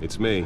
It's me.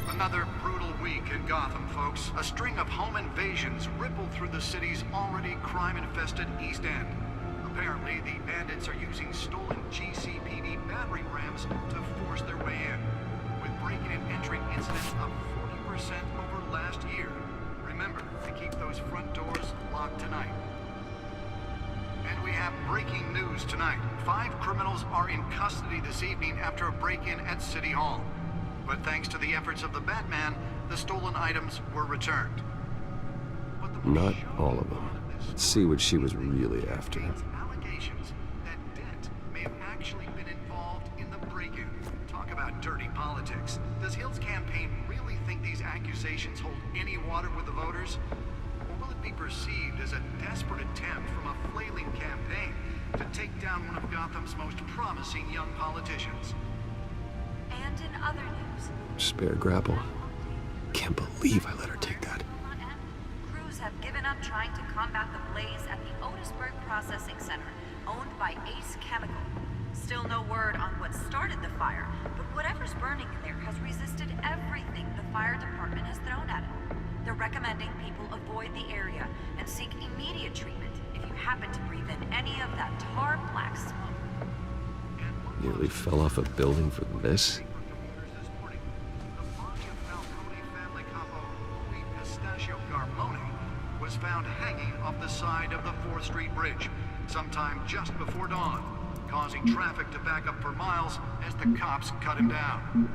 Another brutal week in Gotham, folks. A string of home invasions rippled through the city's already crime-infested East End. Apparently, the bandits are using stolen GCPD battering rams to force their way in, with breaking and entering incidents up 40% over last year. Remember to keep those front doors locked tonight. And we have breaking news tonight. 5 criminals are in custody this evening after a break-in at City Hall. But thanks to the efforts of the Batman, the stolen items were returned. Not all of them. Let's see what she was really after. Allegations that Dent may have actually been involved in the break-in. Talk about dirty politics. Does Hill's campaign really think these accusations hold any water with the voters? Or will it be perceived as a desperate attempt from a flailing campaign to take down one of Gotham's most promising young politicians? And in other news, Spare grapple. Can't believe I let her take that. crews have given up trying to combat the blaze at the Otisburg Processing Center, owned by Ace Chemical. Still no word on what started the fire, but whatever's burning in there has resisted everything the fire department has thrown at it. They're recommending people avoid the area and seek immediate treatment if you happen to breathe in any of that tar black smoke. Nearly fell off a building for this. Was found hanging off the side of the 4th Street Bridge sometime just before dawn, causing traffic to back up for miles as the cops cut him down.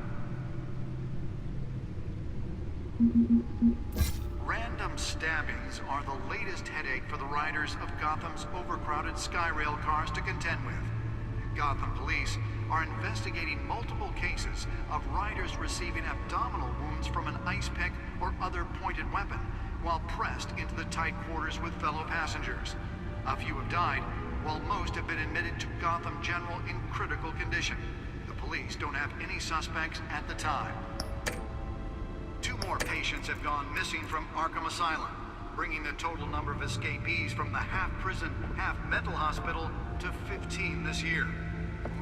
Random stabbings are the latest headache for the riders of Gotham's overcrowded Skyrail cars to contend with. Gotham police are investigating multiple cases of riders receiving abdominal wounds from an ice pick or other pointed weapon while pressed into the tight quarters with fellow passengers. A few have died, while most have been admitted to Gotham General in critical condition. The police don't have any suspects at the time. 2 more patients have gone missing from Arkham Asylum, bringing the total number of escapees from the half-prison, half-mental hospital to 15 this year.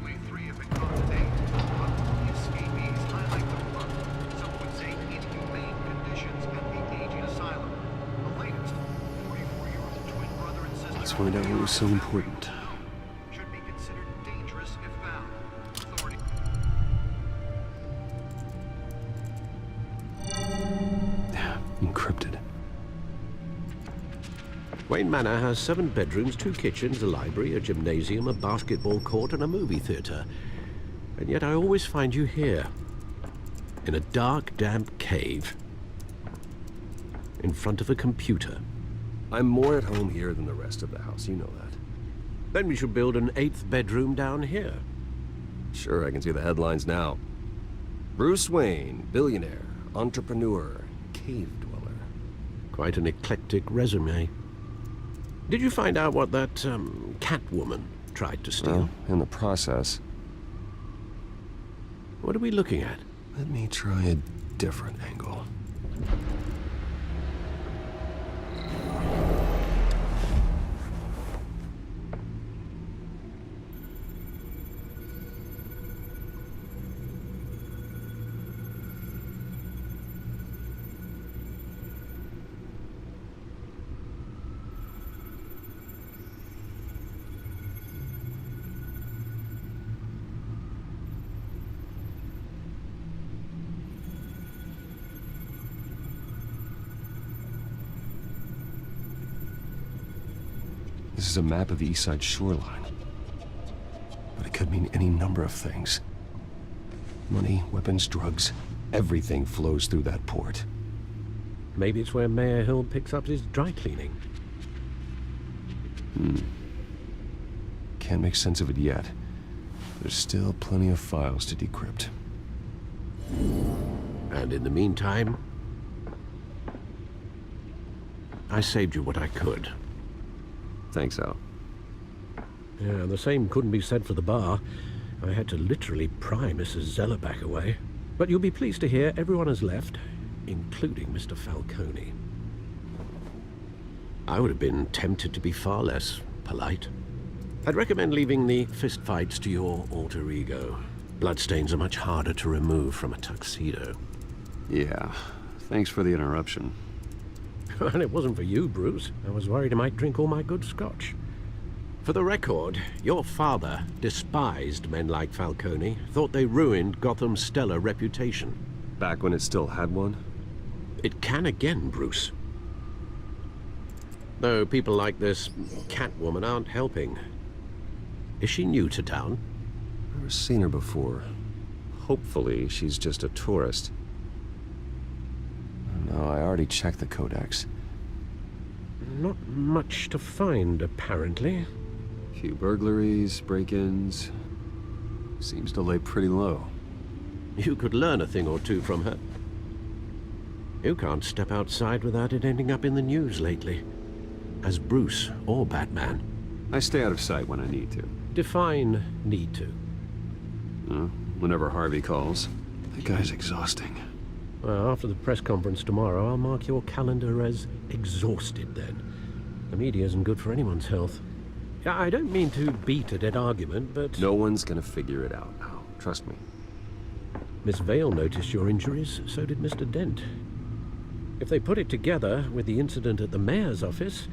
Only 3 have been caught to date, but the escapees highlight the rough, some would say inhumane conditions at the aging asylum. The latest, 44-year-old twin brother and sister... Let's find out what was so important. ...should be considered dangerous if found. Authorities... Encrypted. Wayne Manor has 7 bedrooms, 2 kitchens, a library, a gymnasium, a basketball court, and a movie theater. And yet I always find you here, in a dark, damp cave, in front of a computer. I'm more at home here than the rest of the house, you know that. Then we should build an 8th bedroom down here. Sure, I can see the headlines now. Bruce Wayne, billionaire, entrepreneur, cave dweller. Quite an eclectic resume. Did you find out what that, Catwoman tried to steal? Well, in the process. What are we looking at? Let me try a different angle. This is a map of the East Side shoreline. But it could mean any number of things. Money, weapons, drugs, everything flows through that port. Maybe it's where Mayor Hill picks up his dry cleaning. Can't make sense of it yet. There's still plenty of files to decrypt. And in the meantime, I saved you what I could. Thanks, Al. Yeah, the same couldn't be said for the bar. I had to literally pry Mrs. Zeller back away. But you'll be pleased to hear everyone has left, including Mr. Falcone. I would have been tempted to be far less polite. I'd recommend leaving the fistfights to your alter ego. Bloodstains are much harder to remove from a tuxedo. Yeah, thanks for the interruption. And it wasn't for you, Bruce. I was worried I might drink all my good scotch. For the record, your father despised men like Falcone, thought they ruined Gotham's stellar reputation. Back when it still had one? It can again, Bruce. Though people like this Catwoman aren't helping. Is she new to town? Never seen her before. Hopefully, she's just a tourist. No, I already checked the codex. Not much to find, apparently. Few burglaries, break-ins. Seems to lay pretty low. You could learn a thing or two from her. You can't step outside without it ending up in the news lately. As Bruce or Batman. I stay out of sight when I need to. Define need to. Whenever Harvey calls. That guy's exhausting. Well, after the press conference tomorrow, I'll mark your calendar as exhausted then. The media isn't good for anyone's health. I don't mean to beat a dead argument, but... No one's gonna figure it out now. Trust me. Miss Vale noticed your injuries, so did Mr. Dent. If they put it together with the incident at the mayor's office,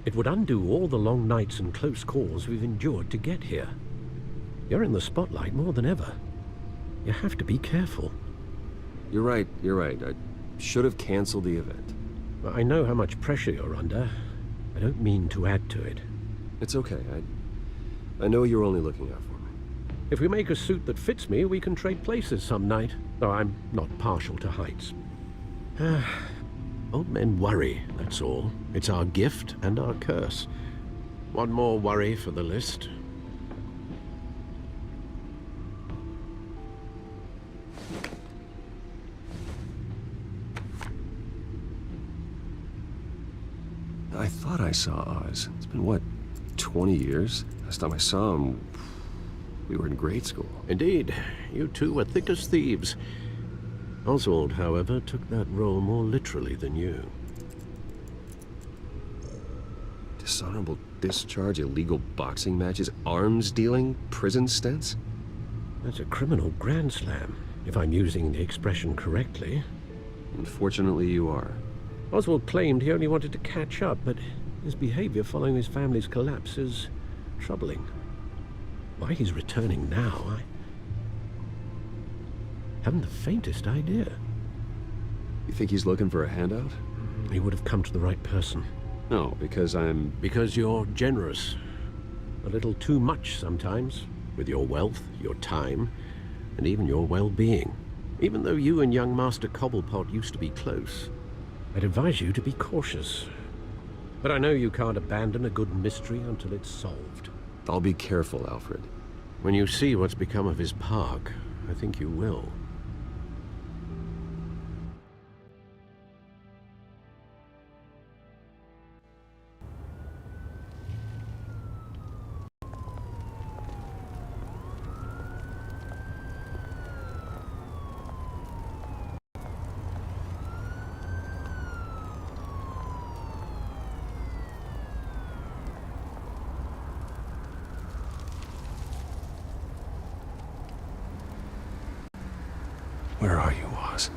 it would undo all the long nights and close calls we've endured to get here. You're in the spotlight more than ever. You have to be careful. You're right. I should have canceled the event. I know how much pressure you're under. I don't mean to add to it. It's okay. I know you're only looking out for me. If we make a suit that fits me, we can trade places some night. Though I'm not partial to heights. Old men worry, that's all. It's our gift and our curse. One more worry for the list. I thought I saw Oz. It's been, what, 20 years? Last time I saw him, we were in grade school. Indeed. You two were thick as thieves. Oswald, however, took that role more literally than you. Dishonorable discharge, illegal boxing matches, arms dealing, prison stints? That's a criminal grand slam, if I'm using the expression correctly. Unfortunately, you are. Oswald claimed he only wanted to catch up, but his behavior following his family's collapse is troubling. Why he's returning now, I haven't the faintest idea. You think he's looking for a handout? He would have come to the right person. No, because I'm... Because you're generous. A little too much sometimes, with your wealth, your time, and even your well-being. Even though you and young Master Cobblepot used to be close, I'd advise you to be cautious. But I know you can't abandon a good mystery until it's solved. I'll be careful, Alfred. When you see what's become of his park, I think you will. Where are you, Oz?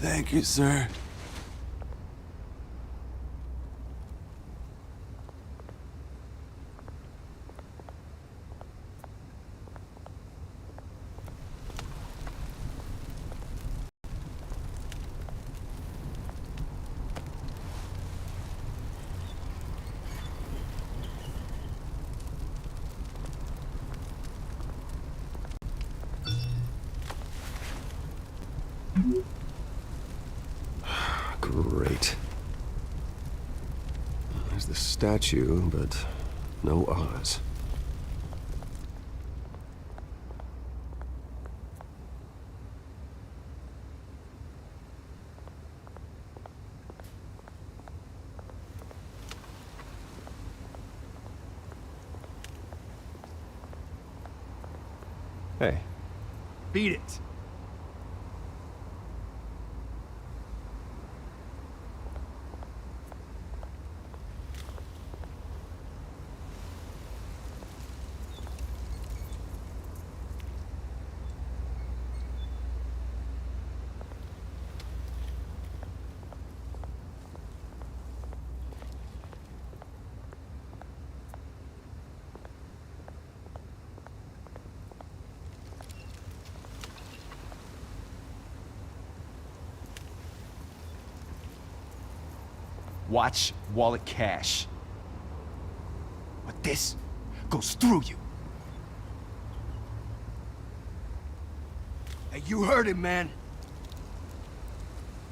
Thank you, sir. Great. There's the statue, but no Oz. Hey. Beat it. Watch wallet cash. But this goes through you. Hey, you heard it, man.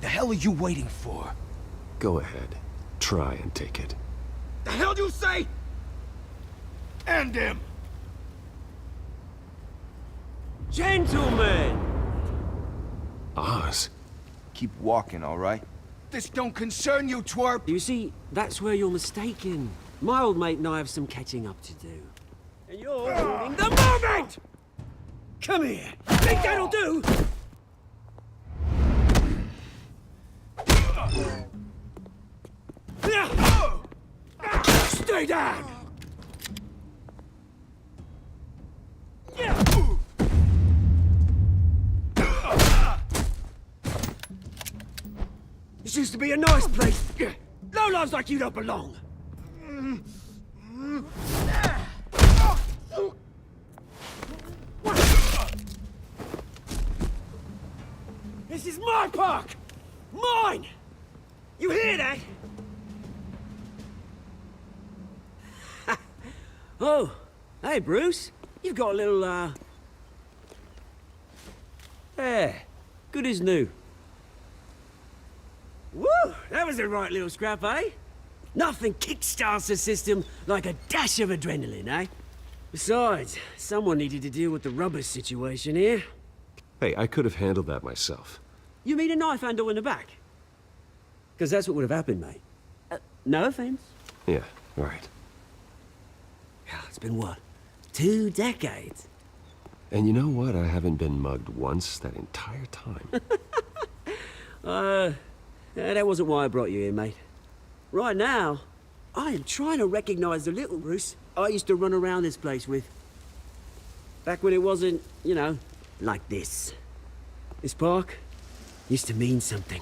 The hell are you waiting for? Go ahead. Try and take it. The hell do you say? End him! Gentlemen! Oz? Keep walking, all right? This don't concern you, twerp! You see, that's where you're mistaken. My old mate and I have some catching up to do. And you're ruining the moment! Come here! Think that'll do? Stay down! This used to be a nice place. Lowlifes like you don't belong. This is my park! Mine! You hear that? Oh, hey, Bruce. You've got a little, Yeah, good as new. Woo! That was a right little scrap, eh? Nothing kickstarts the system like a dash of adrenaline, eh? Besides, someone needed to deal with the rubber situation here. Hey, I could have handled that myself. You mean a knife handle in the back? Because that's what would have happened, mate. No offense. Yeah, right. It's been what? 2 decades? And you know what? I haven't been mugged once that entire time. That wasn't why I brought you here, mate. Right now, I am trying to recognize the little Bruce I used to run around this place with. Back when it wasn't, you know, like this. This park used to mean something.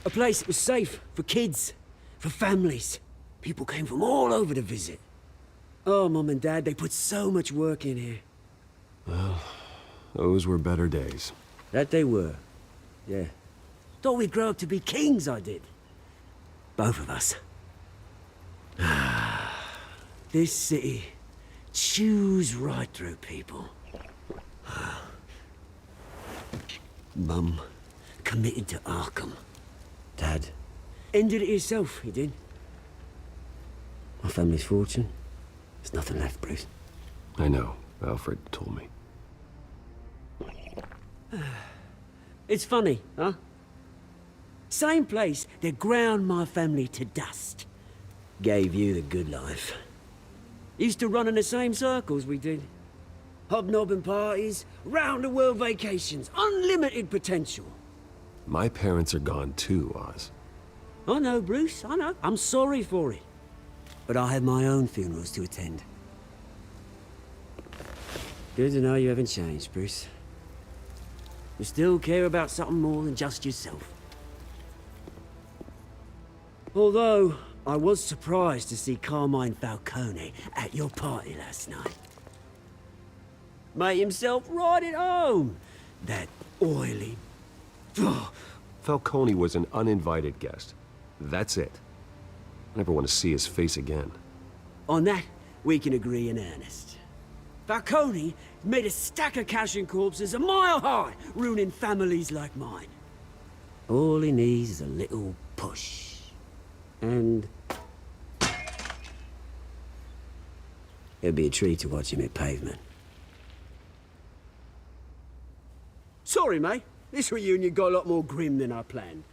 A place that was safe for kids, for families. People came from all over to visit. Oh, Mum and Dad, they put so much work in here. Well, those were better days. That they were, yeah. Thought we'd grow up to be kings, I did. Both of us. This city chews right through people. Mum committed to Arkham. Dad ended it himself, he did. My family's fortune, there's nothing left, Bruce. I know. Alfred told me. It's funny, huh? Same place that ground my family to dust. Gave you the good life. Used to run in the same circles we did. Hobnobbing parties, round-the-world vacations, unlimited potential. My parents are gone too, Oz. I know, Bruce, I know. I'm sorry for it. But I have my own funerals to attend. Good to know you haven't changed, Bruce. You still care about something more than just yourself. Although, I was surprised to see Carmine Falcone at your party last night. Made himself right at home. That oily... Falcone was an uninvited guest. That's it. I never want to see his face again. On that, we can agree in earnest. Falcone made a stack of cash and corpses a mile high, ruining families like mine. All he needs is a little push. And... it'll be a treat to watch him hit pavement. Sorry, mate. This reunion got a lot more grim than I planned.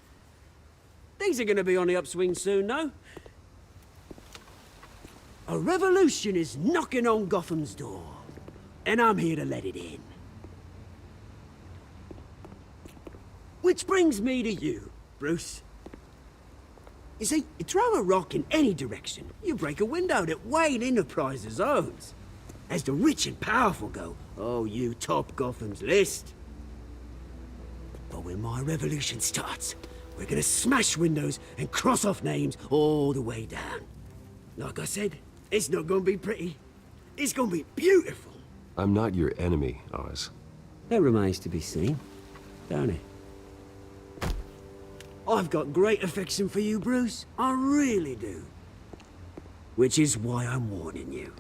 Things are gonna be on the upswing soon, no? A revolution is knocking on Gotham's door. And I'm here to let it in. Which brings me to you, Bruce. You see, you throw a rock in any direction, you break a window that Wayne Enterprises owns. As the rich and powerful go, oh, you top Gotham's list. But when my revolution starts, we're gonna smash windows and cross off names all the way down. Like I said, it's not gonna be pretty. It's gonna be beautiful. I'm not your enemy, Oz. That remains to be seen, don't it? I've got great affection for you, Bruce. I really do. Which is why I'm warning you.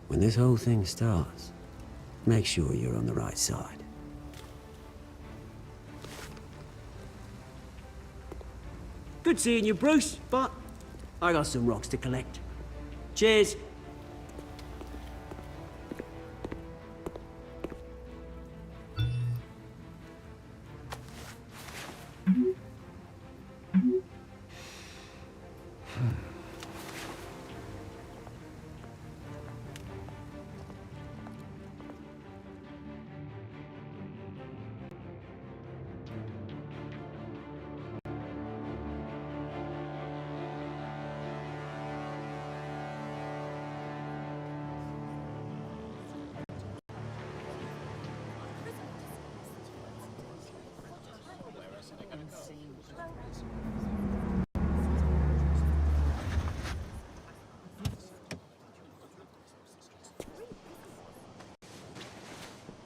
When this whole thing starts, make sure you're on the right side. Good seeing you, Bruce, but I got some rocks to collect. Cheers.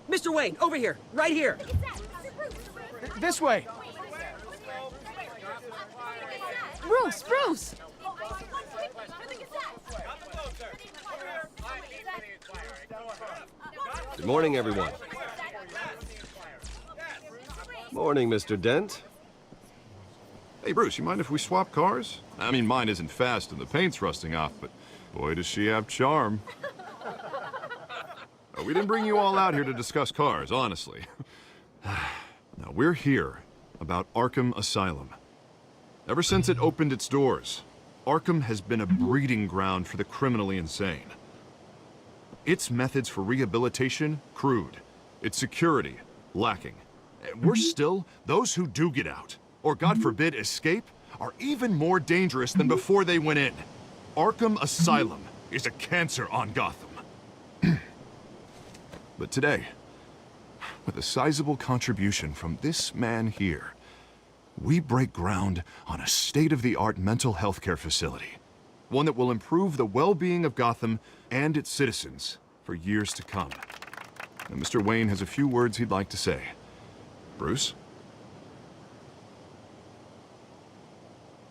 Mr. Wayne, over here, right here. This way. Bruce! Good morning, everyone. Morning, Mr. Dent. Hey, Bruce, you mind if we swap cars? I mean, mine isn't fast and the paint's rusting off, but boy, does she have charm. We didn't bring you all out here to discuss cars, honestly. Now, we're here about Arkham Asylum. Ever since it opened its doors, Arkham has been a breeding ground for the criminally insane. Its methods for rehabilitation, crude. Its security, lacking. Worse still, those who do get out, or God forbid escape, are even more dangerous than before they went in. Arkham Asylum is a cancer on Gotham. But today, with a sizable contribution from this man here, we break ground on a state-of-the-art mental health care facility. One that will improve the well-being of Gotham and its citizens for years to come. And Mr. Wayne has a few words he'd like to say. Bruce?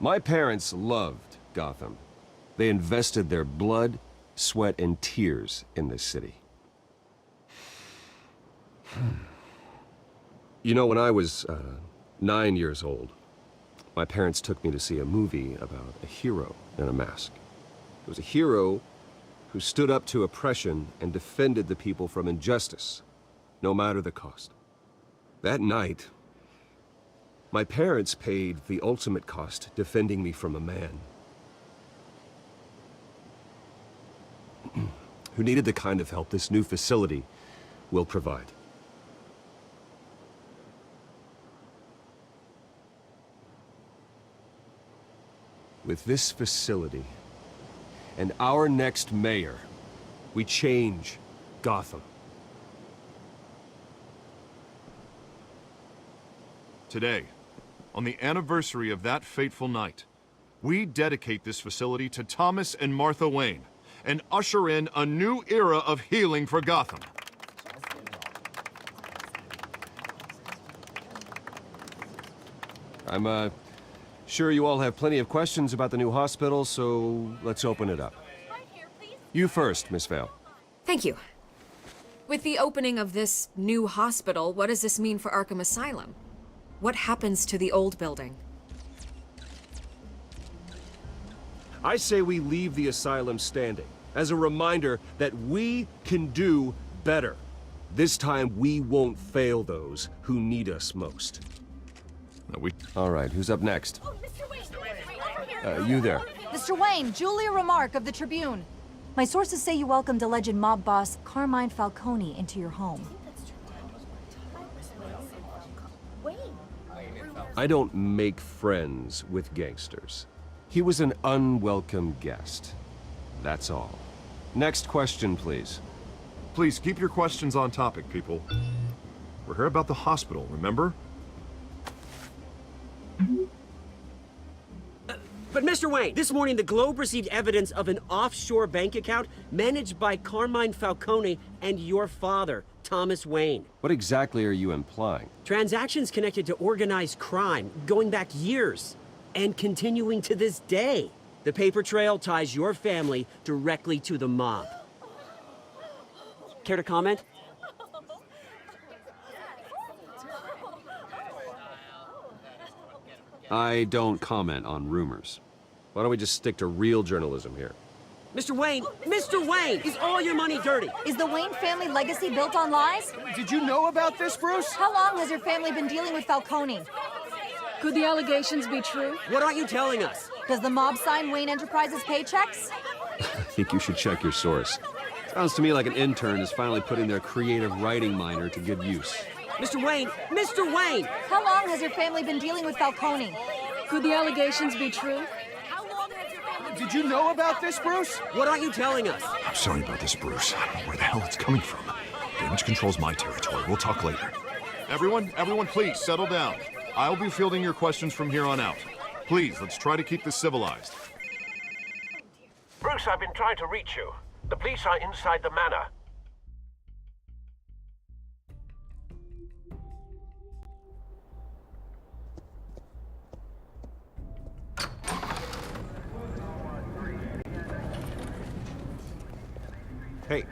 My parents loved Gotham. They invested their blood, sweat, and tears in this city. You know, when I was 9 years old, my parents took me to see a movie about a hero in a mask. It was a hero who stood up to oppression and defended the people from injustice, no matter the cost. That night, my parents paid the ultimate cost defending me from a man who needed the kind of help this new facility will provide. With this facility and our next mayor, we change Gotham. Today, on the anniversary of that fateful night, we dedicate this facility to Thomas and Martha Wayne and usher in a new era of healing for Gotham. I'm sure you all have plenty of questions about the new hospital, so let's open it up. You first, Miss Vale. Thank you. With the opening of this new hospital, what does this mean for Arkham Asylum? What happens to the old building? I say we leave the asylum standing, as a reminder that we can do better. This time, we won't fail those who need us most. All right, who's up next? You there. Mr. Wayne, Julia Remark of the Tribune. My sources say you welcomed alleged mob boss Carmine Falcone into your home. I don't make friends with gangsters. He was an unwelcome guest. That's all. Next question, please. Please keep your questions on topic, people. We're here about the hospital, remember? But Mr. Wayne, this morning the Globe received evidence of an offshore bank account managed by Carmine Falcone and your father, Thomas Wayne. What exactly are you implying? Transactions connected to organized crime, going back years, and continuing to this day. The paper trail ties your family directly to the mob. Care to comment? I don't comment on rumors. Why don't we just stick to real journalism here? Mr. Wayne, is all your money dirty? Is the Wayne family legacy built on lies? Did you know about this, Bruce? How long has your family been dealing with Falcone? Could the allegations be true? What aren't you telling us? Does the mob sign Wayne Enterprises paychecks? I think you should check your source. Sounds to me like an intern is finally putting their creative writing minor to good use. Mr. Wayne! How long has your family been dealing with Falcone? Could the allegations be true? Did you know about this, Bruce? What aren't you telling us? I'm sorry about this, Bruce. I don't know where the hell it's coming from. Damage control's my territory. We'll talk later. Everyone, please, settle down. I'll be fielding your questions from here on out. Please, let's try to keep this civilized. Bruce, I've been trying to reach you. The police are inside the manor.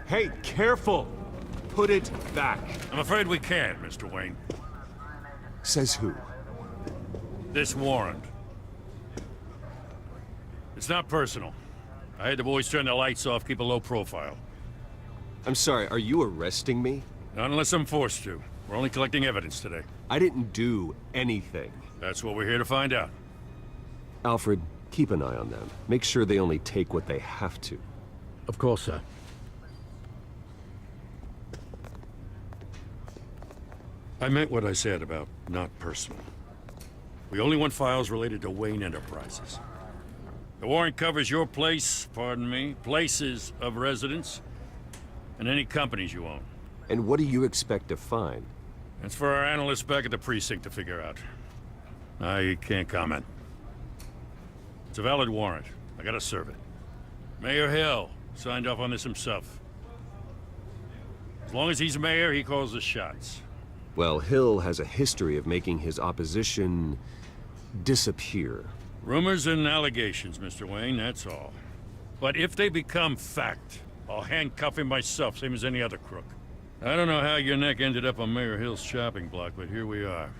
Hey, careful! Put it back. I'm afraid we can't, Mr. Wayne. Says who? This warrant. It's not personal. I had the boys turn the lights off, keep a low profile. I'm sorry, are you arresting me? Not unless I'm forced to. We're only collecting evidence today. I didn't do anything. That's what we're here to find out. Alfred, keep an eye on them. Make sure they only take what they have to. Of course, sir. I meant what I said about not personal. We only want files related to Wayne Enterprises. The warrant covers your place, pardon me, places of residence, and any companies you own. And what do you expect to find? That's for our analysts back at the precinct to figure out. I can't comment. It's a valid warrant. I gotta serve it. Mayor Hill signed off on this himself. As long as he's mayor, he calls the shots. Well, Hill has a history of making his opposition disappear. Rumors and allegations, Mr. Wayne, that's all. But if they become fact, I'll handcuff him myself, same as any other crook. I don't know how your neck ended up on Mayor Hill's shopping block, but here we are.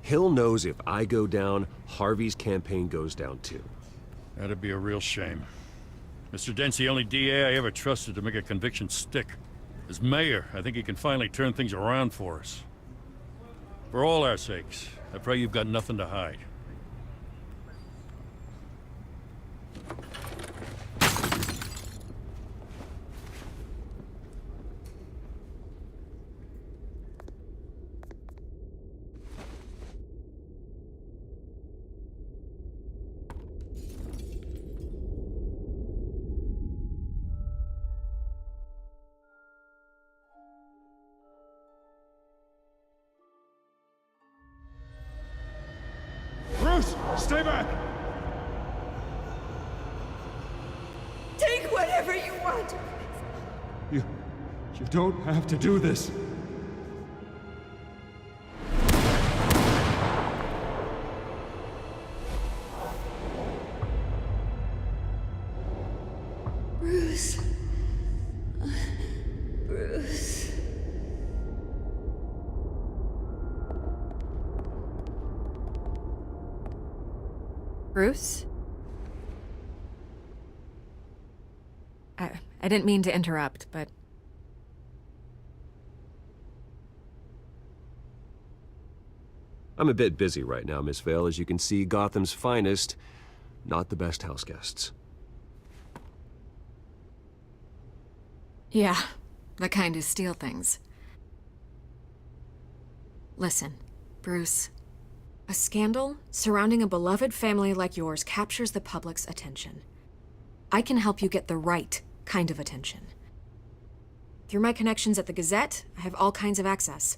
Hill knows if I go down, Harvey's campaign goes down too. That'd be a real shame. Mr. Dent's the only DA I ever trusted to make a conviction stick. As mayor, I think he can finally turn things around for us. For all our sakes, I pray you've got nothing to hide. Bruce, stay back! Take whatever you want. You don't have to do this. Bruce. Bruce. Bruce? I didn't mean to interrupt, but... I'm a bit busy right now, Miss Vale. As you can see, Gotham's finest, not the best house guests. Yeah, the kind who steal things. Listen, Bruce. A scandal surrounding a beloved family like yours captures the public's attention. I can help you get the right kind of attention. Through my connections at the Gazette, I have all kinds of access.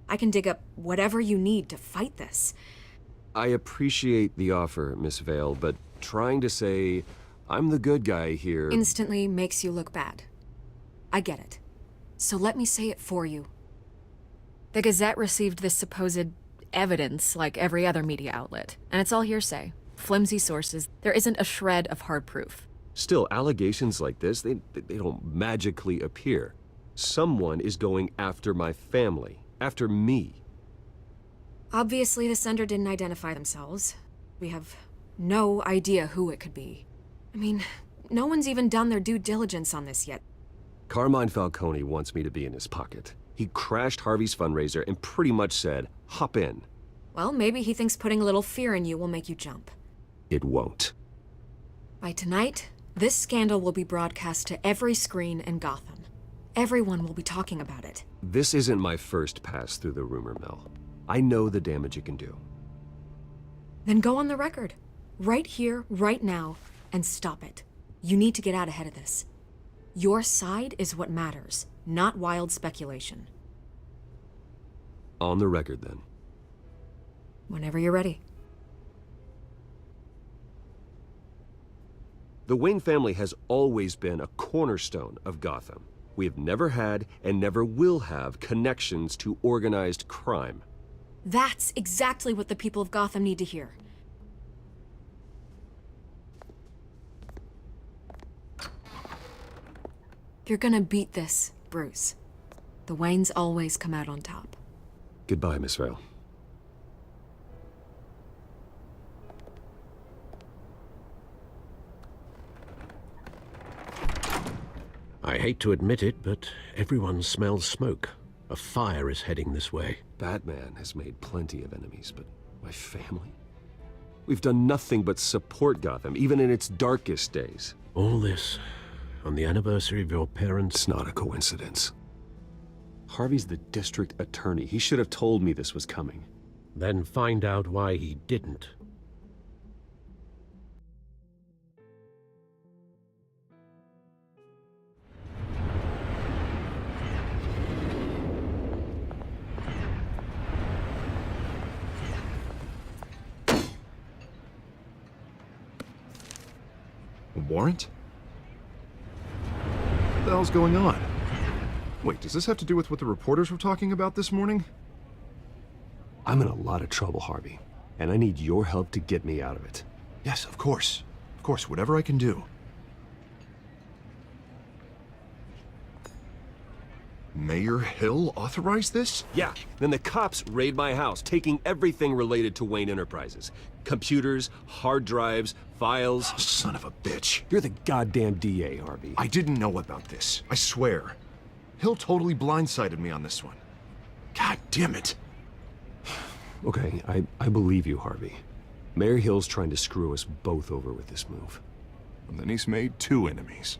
I can dig up whatever you need to fight this. I appreciate the offer, Miss Vale, but trying to say I'm the good guy here... Instantly makes you look bad. I get it. So let me say it for you. The Gazette received this supposed evidence like every other media outlet, and it's all hearsay. Flimsy sources. There isn't a shred of hard proof. Still, allegations like this, they don't magically appear. Someone is going after my family. After me. Obviously, the sender didn't identify themselves. We have no idea who it could be. I mean, no one's even done their due diligence on this yet. Carmine Falcone wants me to be in his pocket. He crashed Harvey's fundraiser and pretty much said, hop in. Well, maybe he thinks putting a little fear in you will make you jump. It won't. By tonight, this scandal will be broadcast to every screen in Gotham. Everyone will be talking about it. This isn't my first pass through the rumor mill. I know the damage it can do. Then go on the record. Right here, right now, and stop it. You need to get out ahead of this. Your side is what matters, not wild speculation. On the record, then. Whenever you're ready. The Wayne family has always been a cornerstone of Gotham. We have never had and never will have connections to organized crime. That's exactly what the people of Gotham need to hear. You're gonna beat this, Bruce. The Waynes always come out on top. Goodbye, Miss Vale. I hate to admit it, but everyone smells smoke. A fire is heading this way. Batman has made plenty of enemies, but my family? We've done nothing but support Gotham, even in its darkest days. All this on the anniversary of your parents'... It's not a coincidence. Harvey's the district attorney. He should have told me this was coming. Then find out why he didn't. A warrant? What the hell's going on? Wait, does this have to do with what the reporters were talking about this morning? I'm in a lot of trouble, Harvey, and I need your help to get me out of it. Yes, of course. Of course, whatever I can do. Mayor Hill authorized this? Yeah, then the cops raid my house, taking everything related to Wayne Enterprises. Computers, hard drives, files. Oh, son of a bitch. You're the goddamn DA, Harvey. I didn't know about this. I swear. Hill totally blindsided me on this one. God damn it. Okay, I believe you, Harvey. Mayor Hill's trying to screw us both over with this move. And then he's made two enemies.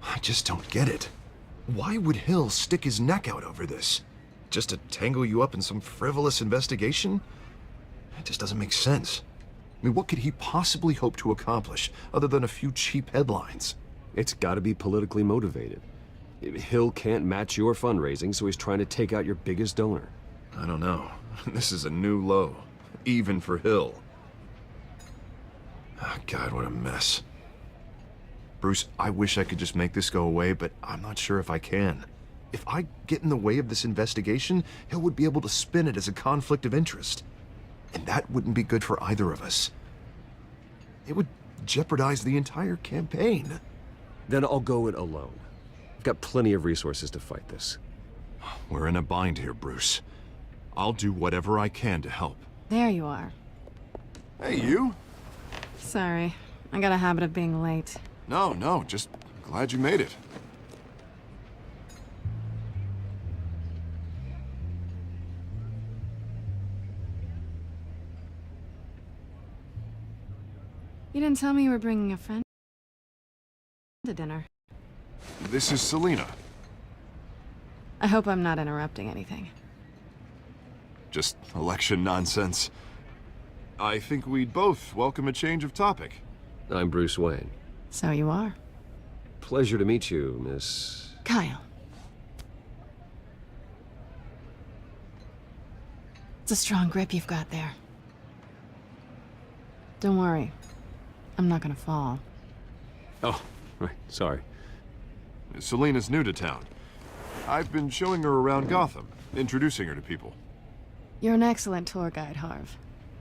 I just don't get it. Why would Hill stick his neck out over this? Just to tangle you up in some frivolous investigation? It just doesn't make sense. I mean, what could he possibly hope to accomplish other than a few cheap headlines? It's gotta be politically motivated. Hill can't match your fundraising, so he's trying to take out your biggest donor. I don't know. This is a new low, even for Hill. Oh, God, what a mess. Bruce, I wish I could just make this go away, but I'm not sure if I can. If I get in the way of this investigation, Hill would be able to spin it as a conflict of interest. And that wouldn't be good for either of us. It would jeopardize the entire campaign. Then I'll go it alone. I've got plenty of resources to fight this. We're in a bind here, Bruce. I'll do whatever I can to help. There you are. Hey, you. Sorry. I got a habit of being late. No, just glad you made it. You didn't tell me you were bringing a friend to dinner. This is Selena. I hope I'm not interrupting anything. Just election nonsense. I think we'd both welcome a change of topic. I'm Bruce Wayne. So you are. Pleasure to meet you, Miss... Kyle. It's a strong grip you've got there. Don't worry. I'm not gonna fall. Oh, right, sorry. Selena's new to town. I've been showing her around Gotham, introducing her to people. You're an excellent tour guide, Harv.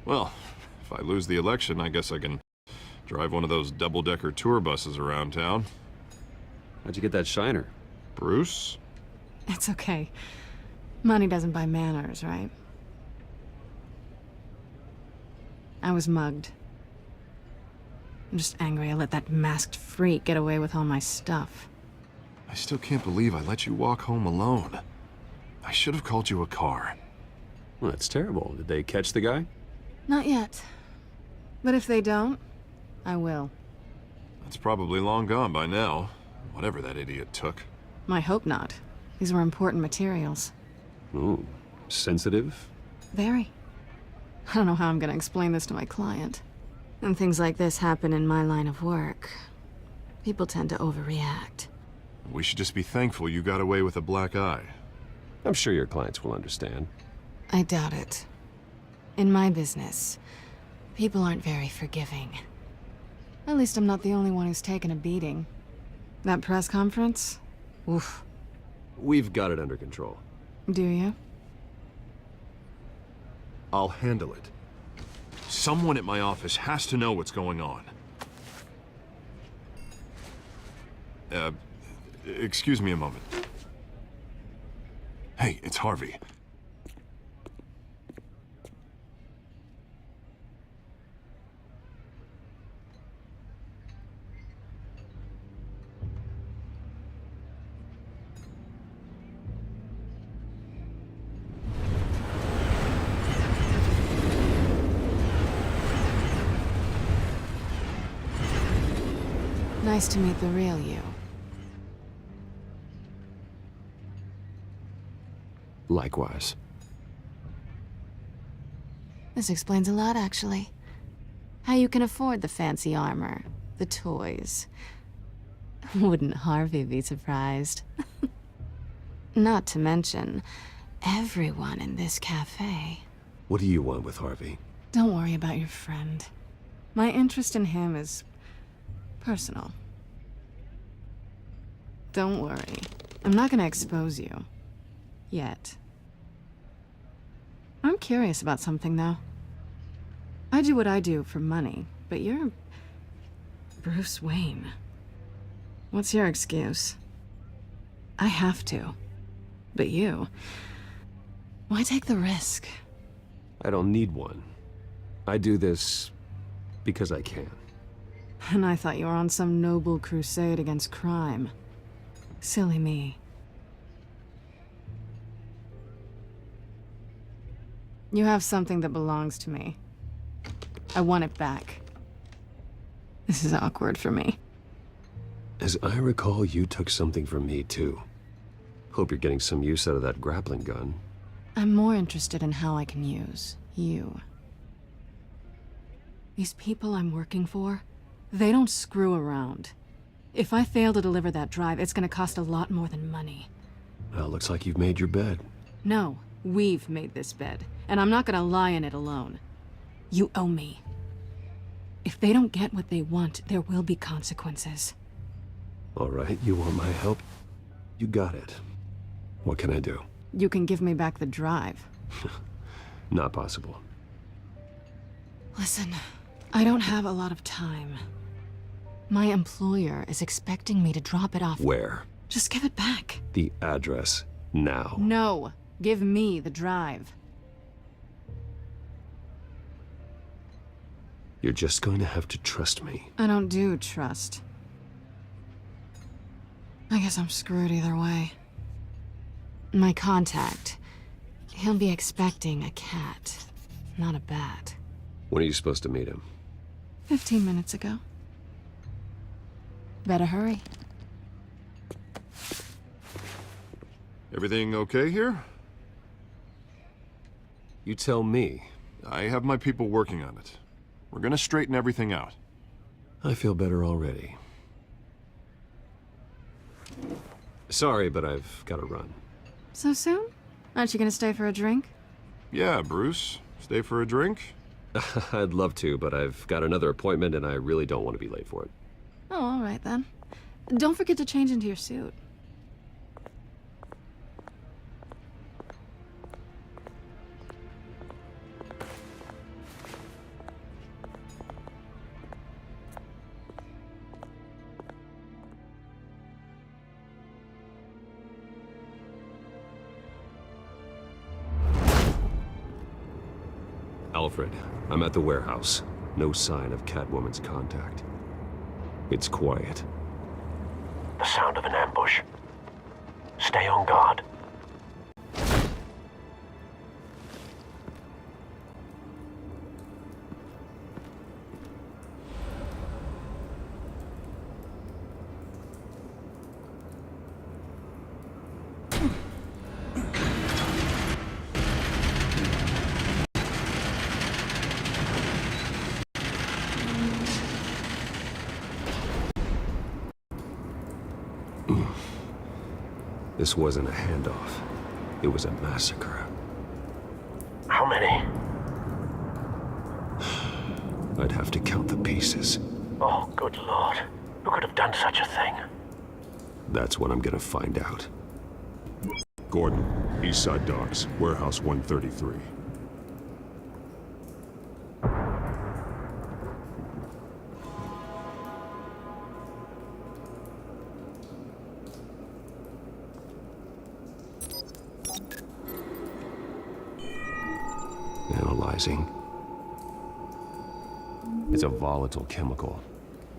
Well, if I lose the election, I guess I can drive one of those double-decker tour buses around town. How'd you get that shiner? Bruce? It's okay. Money doesn't buy manners, right? I was mugged. I'm just angry I let that masked freak get away with all my stuff. I still can't believe I let you walk home alone. I should have called you a car. Well, that's terrible. Did they catch the guy? Not yet. But if they don't, I will. That's probably long gone by now, whatever that idiot took. I hope not. These were important materials. Ooh, sensitive? Very. I don't know how I'm gonna explain this to my client. When things like this happen in my line of work, people tend to overreact. We should just be thankful you got away with a black eye. I'm sure your clients will understand. I doubt it. In my business, people aren't very forgiving. At least I'm not the only one who's taken a beating. That press conference? Oof. We've got it under control. Do you? I'll handle it. Someone at my office has to know what's going on. Excuse me a moment. Hey, it's Harvey. Nice to meet the real you. Likewise. This explains a lot, actually. How you can afford the fancy armor, the toys. Wouldn't Harvey be surprised? Not to mention, everyone in this cafe. What do you want with Harvey? Don't worry about your friend. My interest in him is personal. Don't worry. I'm not gonna expose you. Yet. I'm curious about something, though. I do what I do for money, but you're Bruce Wayne. What's your excuse? I have to. But you... why take the risk? I don't need one. I do this because I can. And I thought you were on some noble crusade against crime. Silly me. You have something that belongs to me. I want it back. This is awkward for me. As I recall, you took something from me, too. Hope you're getting some use out of that grappling gun. I'm more interested in how I can use you. These people I'm working for, they don't screw around. If I fail to deliver that drive, it's gonna cost a lot more than money. Well, looks like you've made your bed. No, we've made this bed, and I'm not gonna lie in it alone. You owe me. If they don't get what they want, there will be consequences. All right, you want my help? You got it. What can I do? You can give me back the drive. Not possible. Listen, I don't have a lot of time. My employer is expecting me to drop it off. Where? Just give it back. The address, now. No, give me the drive. You're just going to have to trust me. I don't do trust. I guess I'm screwed either way. My contact. He'll be expecting a cat, not a bat. When are you supposed to meet him? 15 minutes ago. Better hurry. Everything okay here? You tell me. I have my people working on it. We're gonna straighten everything out. I feel better already. Sorry, but I've got to run. So soon? Aren't you gonna stay for a drink? Yeah, Bruce. Stay for a drink? I'd love to, but I've got another appointment and I really don't want to be late for it. Oh, all right then. Don't forget to change into your suit. Alfred, I'm at the warehouse. No sign of Catwoman's contact. It's quiet. The sound of an ambush. Stay on guard. This wasn't a handoff. It was a massacre. How many? I'd have to count the pieces. Oh, good lord. Who could have done such a thing? That's what I'm gonna find out. Gordon, Eastside Docks, Warehouse 133. Analyzing. It's a volatile chemical.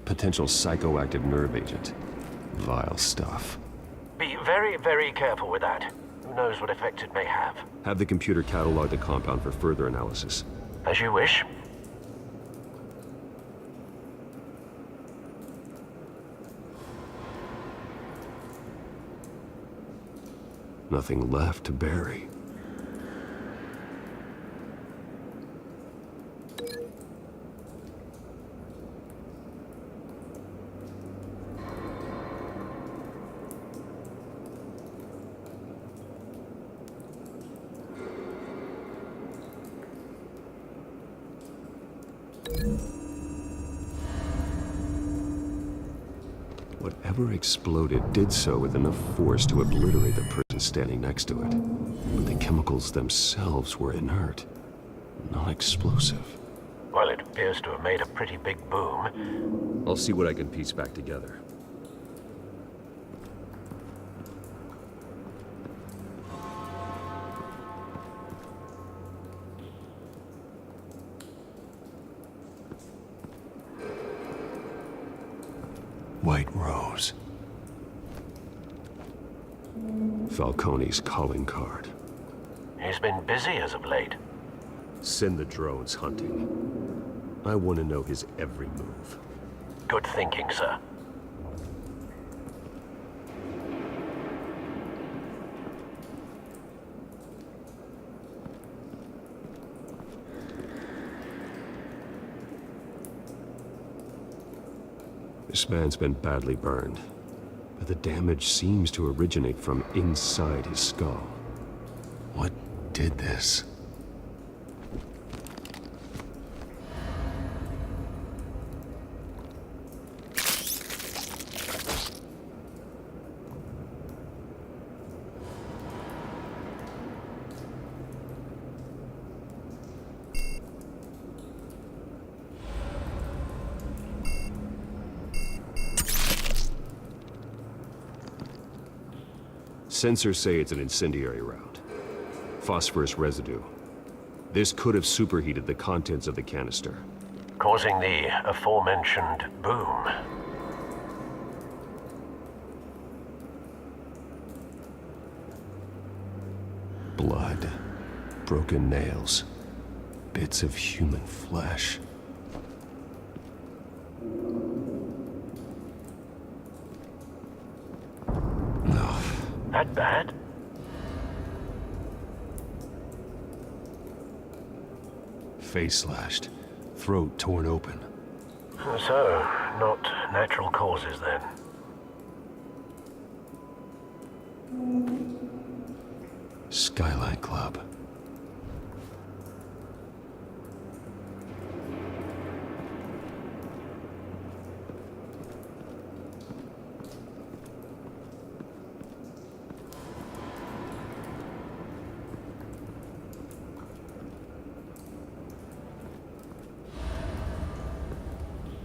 Potential psychoactive nerve agent. Vile stuff. Be very, very careful with that. Who knows what effect it may have. Have the computer catalog the compound for further analysis. As you wish. Nothing left to bury. Whatever exploded did so with enough force to obliterate the person standing next to it. But the chemicals themselves were inert, not explosive. Well, it appears to have made a pretty big boom. I'll see what I can piece back together. White Rose. Falcone's calling card. He's been busy as of late. Send the drones hunting. I want to know his every move. Good thinking, sir. This man's been badly burned, but the damage seems to originate from inside his skull. What did this? Sensors say it's an incendiary round. Phosphorus residue. This could have superheated the contents of the canister. causing the aforementioned boom. Blood, broken nails, bits of human flesh. That bad? Face slashed, throat torn open. So, not natural causes then. Skyline Club.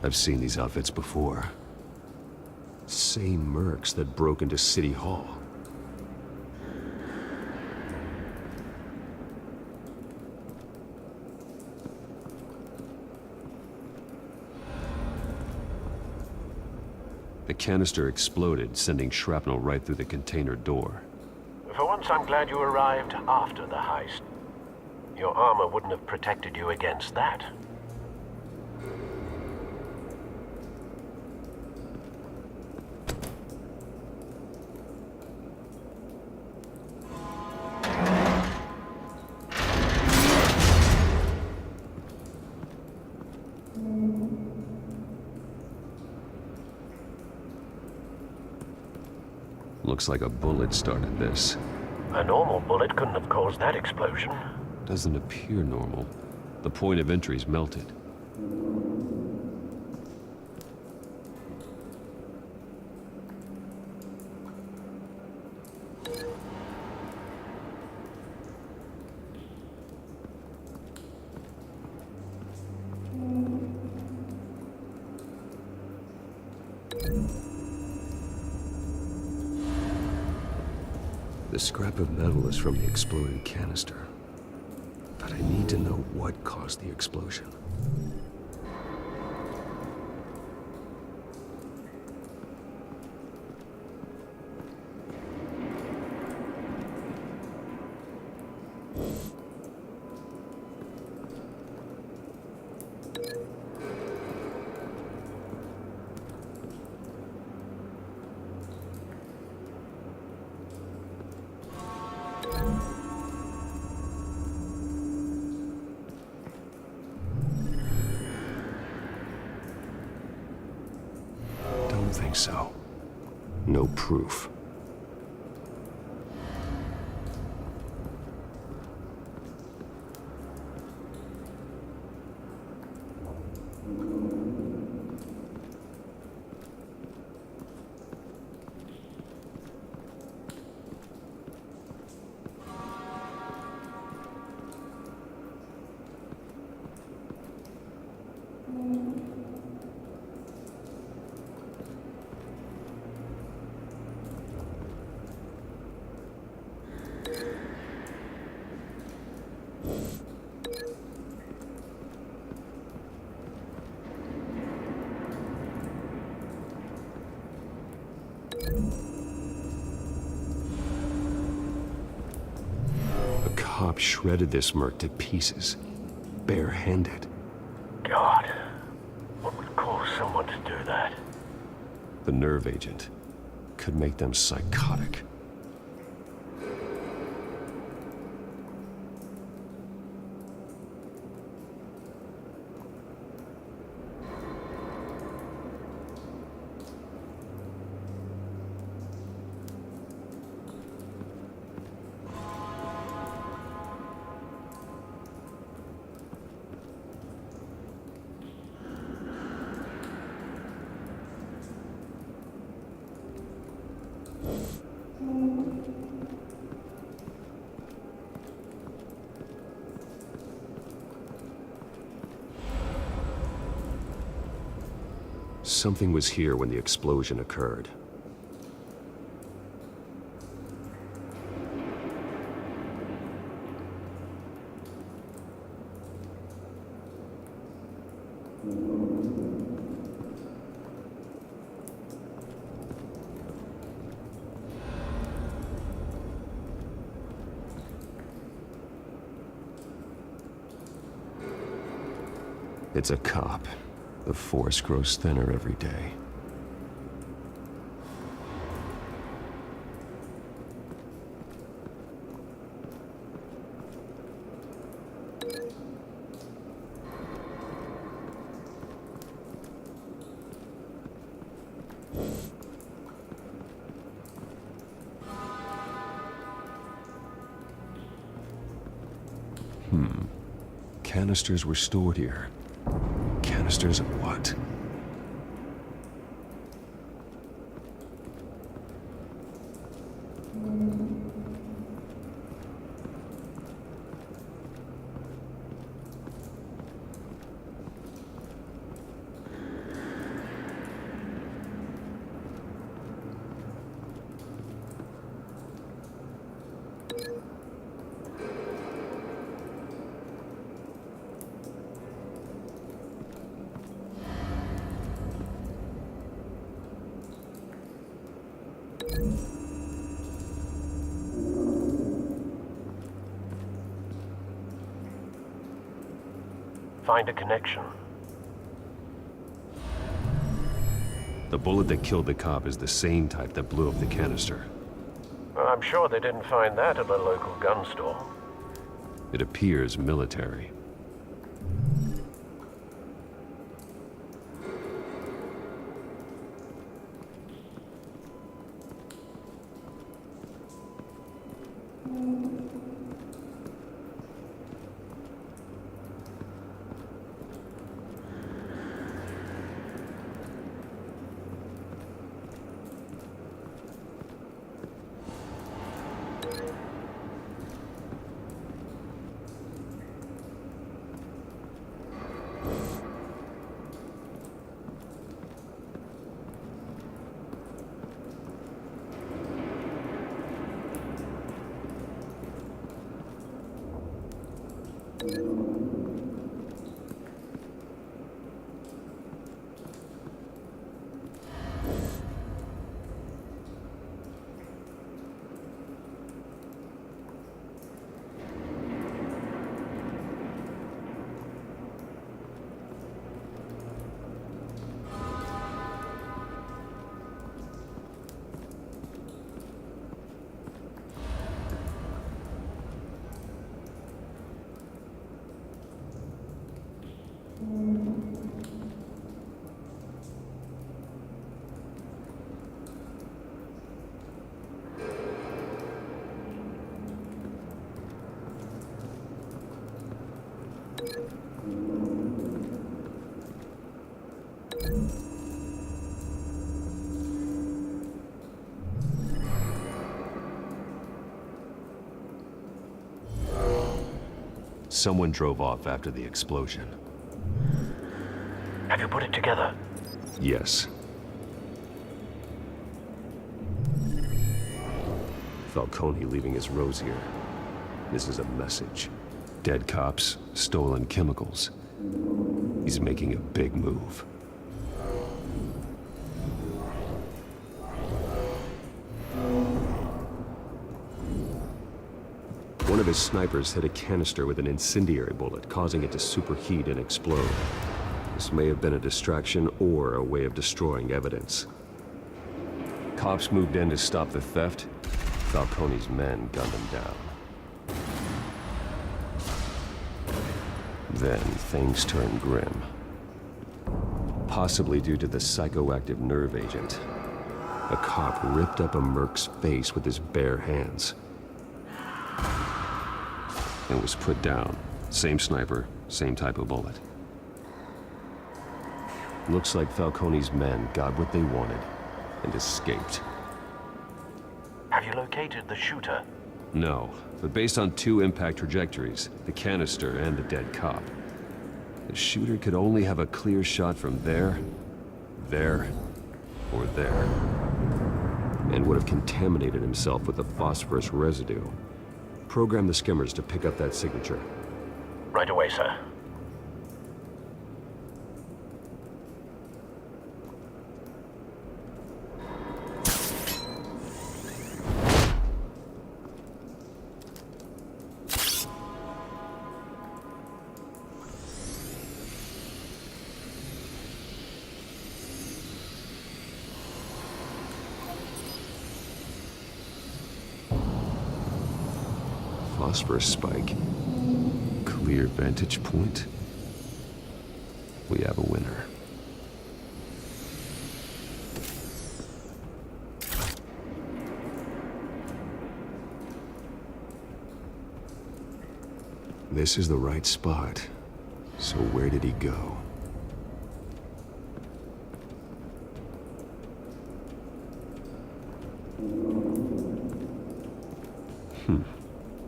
I've seen these outfits before. Same mercs that broke into City Hall. The canister exploded, sending shrapnel right through the container door. For once, I'm glad you arrived after the heist. Your armor wouldn't have protected you against that. Looks like a bullet started this. A normal bullet couldn't have caused that explosion. Doesn't appear normal. The point of entry's melted. The scrap of metal is from the exploded canister. But I need to know what caused the explosion. Don't think so. No proof. A cop shredded this merc to pieces, barehanded. God, what would cause someone to do that? The nerve agent could make them psychotic. Something was here when the explosion occurred. It's a cop. The force grows thinner every day. Canisters were stored here. Canisters of what? Find a connection. The bullet that killed the cop is the same type that blew up the canister. I'm sure they didn't find that at a local gun store. It appears military. Someone drove off after the explosion. Have you put it together? Yes. Falcone leaving his rose here. This is a message. Dead cops, stolen chemicals. He's making a big move. One of his snipers hit a canister with an incendiary bullet, causing it to superheat and explode. This may have been a distraction or a way of destroying evidence. Cops moved in to stop the theft. Falcone's men gunned him down. Then things turned grim. Possibly due to the psychoactive nerve agent. A cop ripped up a merc's face with his bare hands. And was put down. Same sniper, same type of bullet. Looks like Falcone's men got what they wanted and escaped. Have you located the shooter? No, but based on two impact trajectories, the canister and the dead cop, the shooter could only have a clear shot from there, or there, and would have contaminated himself with the phosphorus residue. Program the skimmers to pick up that signature. Right away, sir. phosphorus spike. Clear vantage point. We have a winner. This is the right spot. So where did he go?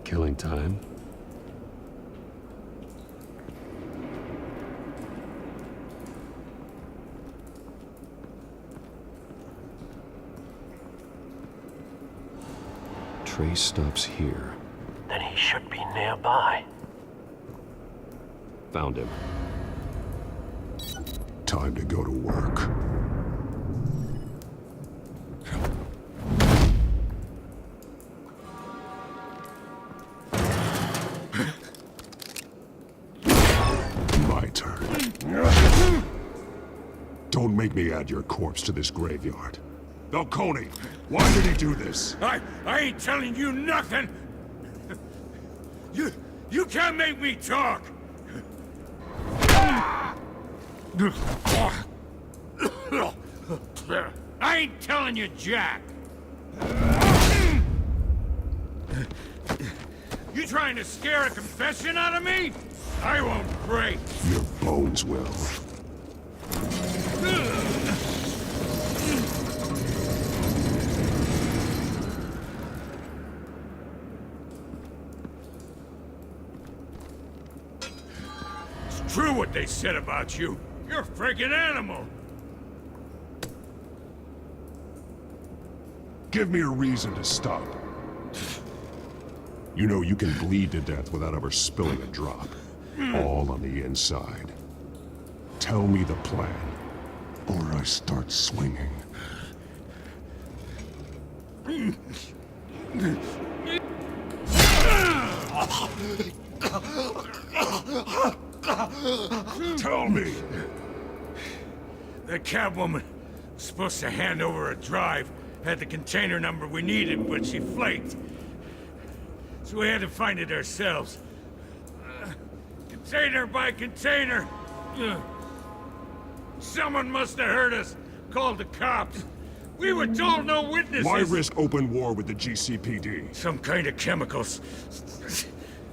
Killing time? Trace stops here. Then he should be nearby. Found him. Time to go to work. My turn. Don't make me add your corpse to this graveyard. Falcone, why did he do this? I ain't telling you nothing! You can't make me talk! I ain't telling you jack! You trying to scare a confession out of me? I won't break! Your bones will. It's true what they said about you. You're a freaking animal! Give me a reason to stop. You know you can bleed to death without ever spilling a drop. All on the inside. Tell me the plan, or I start swinging. Tell me! The cabwoman was supposed to hand over a drive, had the container number we needed, but she flaked. So we had to find it ourselves. Container by container. Someone must have heard us, called the cops. We were told no witnesses. Why risk open war with the GCPD? Some kind of chemicals.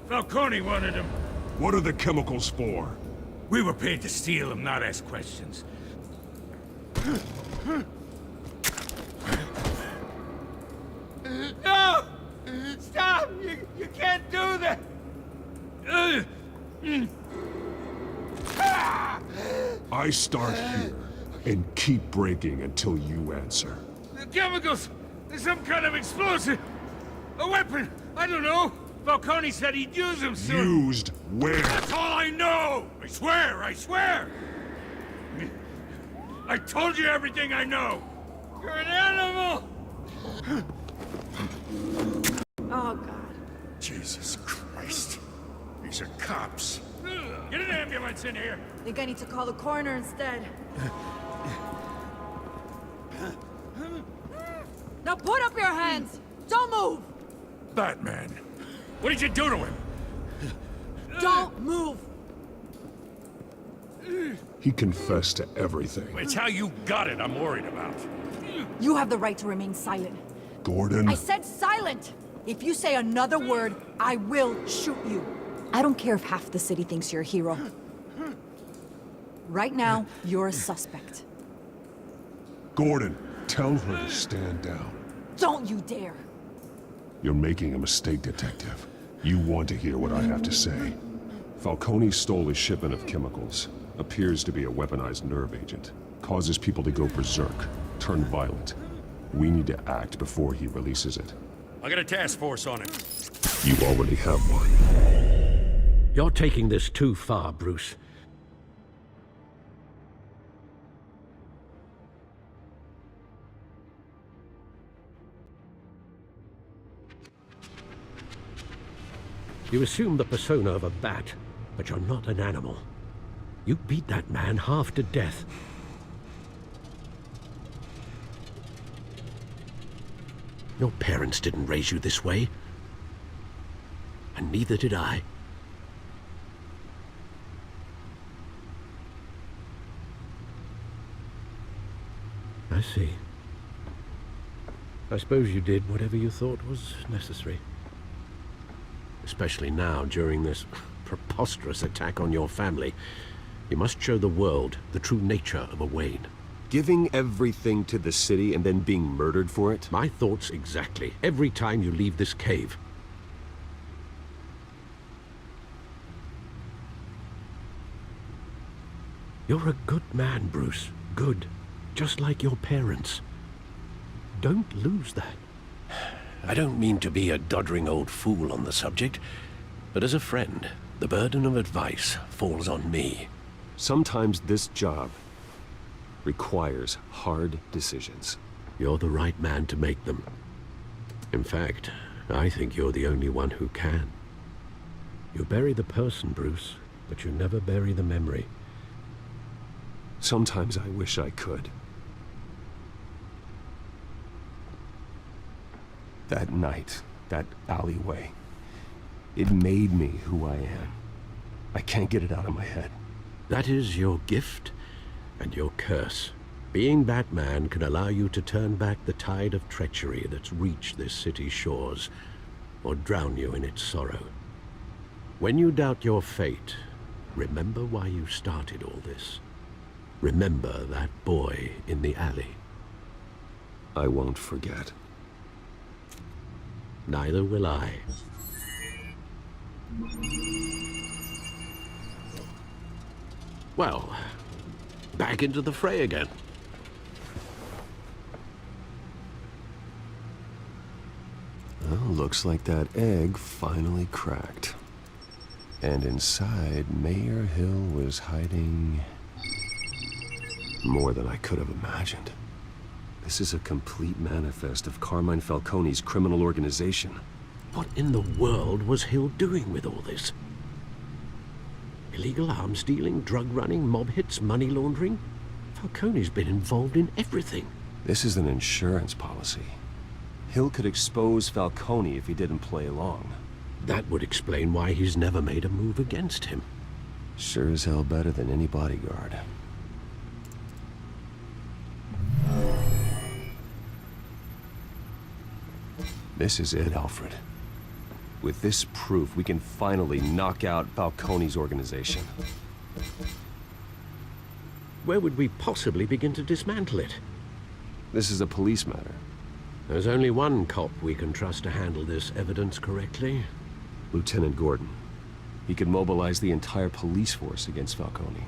Falcone wanted them. What are the chemicals for? We were paid to steal them, not ask questions. No! Stop! You can't do that! I start here and keep breaking until you answer. The chemicals! There's some kind of explosive! A weapon! I don't know! Falcone said he'd use them soon! Used where? That's all I know! I swear! I swear! I told you everything I know! You're an animal! Oh, God. Jesus Christ. These are cops. Get an ambulance in here! Think I need to call the coroner instead. Now put up your hands! Don't move! Batman, what did you do to him? Don't move! He confessed to everything. It's how you got it I'm worried about. You have the right to remain silent. Gordon? I said silent! If you say another word, I will shoot you. I don't care if half the city thinks you're a hero. Right now, you're a suspect. Gordon, tell her to stand down. Don't you dare! You're making a mistake, Detective. You want to hear what I have to say. Falcone stole a shipment of chemicals. Appears to be a weaponized nerve agent. Causes people to go berserk, turn violent. We need to act before he releases it. I got a task force on him. You already have one. You're taking this too far, Bruce. You assume the persona of a bat, but you're not an animal. You beat that man half to death. Your parents didn't raise you this way. And neither did I. I see. I suppose you did whatever you thought was necessary. Especially now, during this preposterous attack on your family. You must show the world the true nature of a Wayne. Giving everything to the city and then being murdered for it? My thoughts exactly. Every time you leave this cave. You're a good man, Bruce. Good. Just like your parents. Don't lose that. I don't mean to be a doddering old fool on the subject, but as a friend, the burden of advice falls on me. Sometimes this job requires hard decisions. You're the right man to make them. In fact, I think you're the only one who can. You bury the person, Bruce, but you never bury the memory. Sometimes I wish I could. That night, that alleyway, it made me who I am. I can't get it out of my head. That is your gift and your curse. Being Batman can allow you to turn back the tide of treachery that's reached this city's shores, or drown you in its sorrow. When you doubt your fate, remember why you started all this. Remember that boy in the alley. I won't forget. Neither will I. Well, back into the fray again. Well, looks like that egg finally cracked. And inside, Mayor Hill was hiding more than I could have imagined. This is a complete manifest of Carmine Falcone's criminal organization. What in the world was Hill doing with all this? Illegal arms dealing, drug running, mob hits, money laundering? Falcone's been involved in everything. This is an insurance policy. Hill could expose Falcone if he didn't play along. That would explain why he's never made a move against him. Sure as hell better than any bodyguard. This is it, Alfred. With this proof, we can finally knock out Falcone's organization. Where would we possibly begin to dismantle it? This is a police matter. There's only one cop we can trust to handle this evidence correctly. Lieutenant Gordon. He could mobilize the entire police force against Falcone.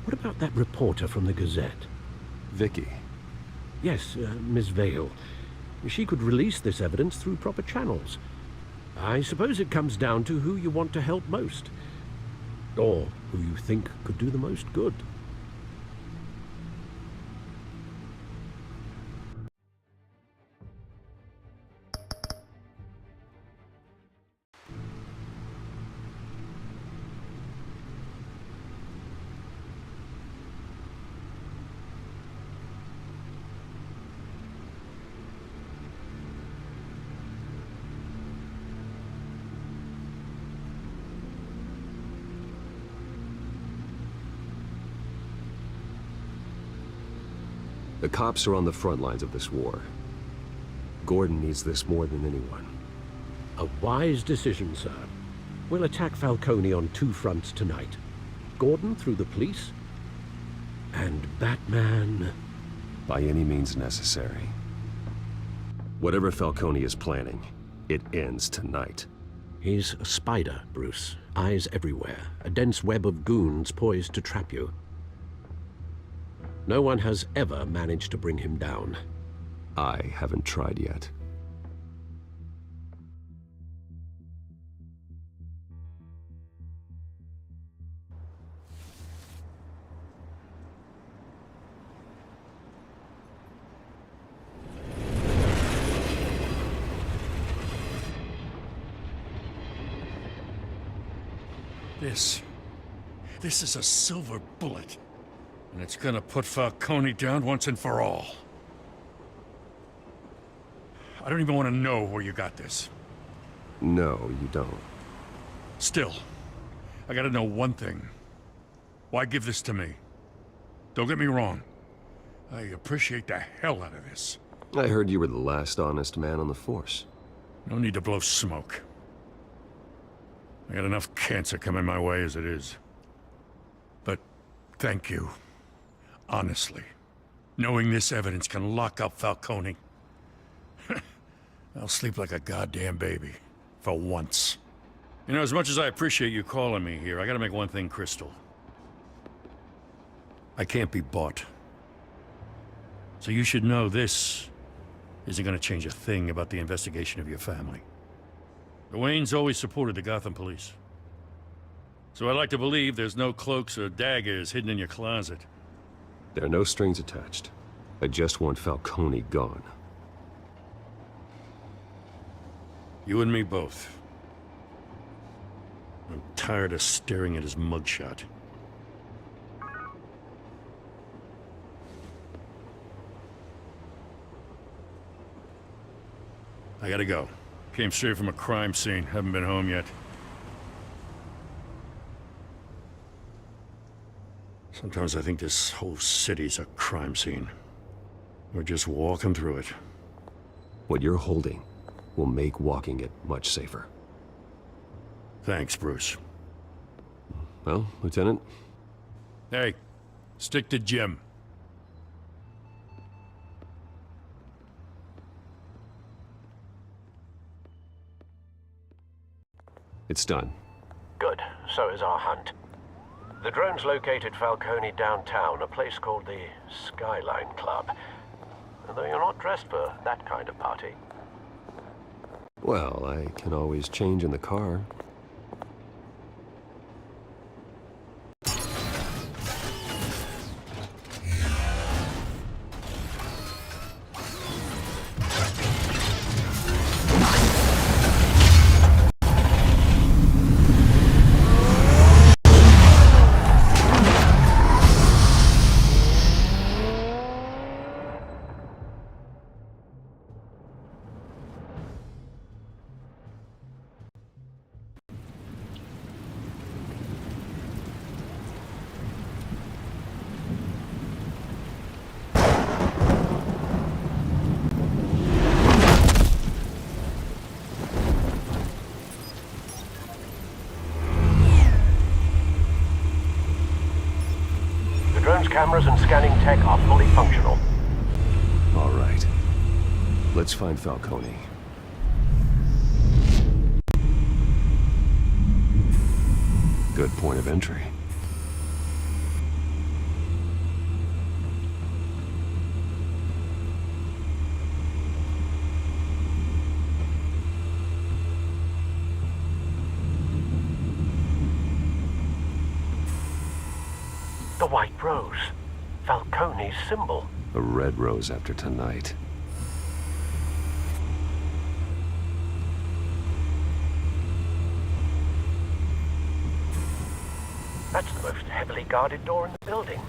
What about that reporter from the Gazette? Vicky. Yes, Miss Vale. She could release this evidence through proper channels. I suppose it comes down to who you want to help most. Or who you think could do the most good. The cops are on the front lines of this war. Gordon needs this more than anyone. A wise decision, sir. We'll attack Falcone on two fronts tonight. Gordon through the police, and Batman... By any means necessary. Whatever Falcone is planning, it ends tonight. He's a spider, Bruce. Eyes everywhere. A dense web of goons poised to trap you. No one has ever managed to bring him down. I haven't tried yet. This is a silver bullet. And it's gonna put Falcone down once and for all. I don't even want to know where you got this. No, you don't. Still, I gotta know one thing. Why give this to me? Don't get me wrong. I appreciate the hell out of this. I heard you were the last honest man on the force. No need to blow smoke. I got enough cancer coming my way as it is. But thank you. Honestly. Knowing this evidence can lock up Falcone. I'll sleep like a goddamn baby. For once. You know, as much as I appreciate you calling me here, I gotta make one thing crystal. I can't be bought. So you should know this isn't gonna change a thing about the investigation of your family. The Waynes always supported the Gotham police. So I like to believe there's no cloaks or daggers hidden in your closet. There are no strings attached. I just want Falcone gone. You and me both. I'm tired of staring at his mugshot. I gotta go. Came straight from a crime scene. Haven't been home yet. Sometimes I think this whole city's a crime scene. We're just walking through it. What you're holding will make walking it much safer. Thanks, Bruce. Well, Lieutenant? Hey, stick to Jim. It's done. Good. So is our hunt. The drone's located Falcone downtown, a place called the Skyline Club. Though you're not dressed for that kind of party. Well, I can always change in the car. Cameras and scanning tech are fully functional. All right. Let's find Falcone. Good point of entry. The white rose. Falcone's symbol. A red rose after tonight. That's the most heavily guarded door in the building.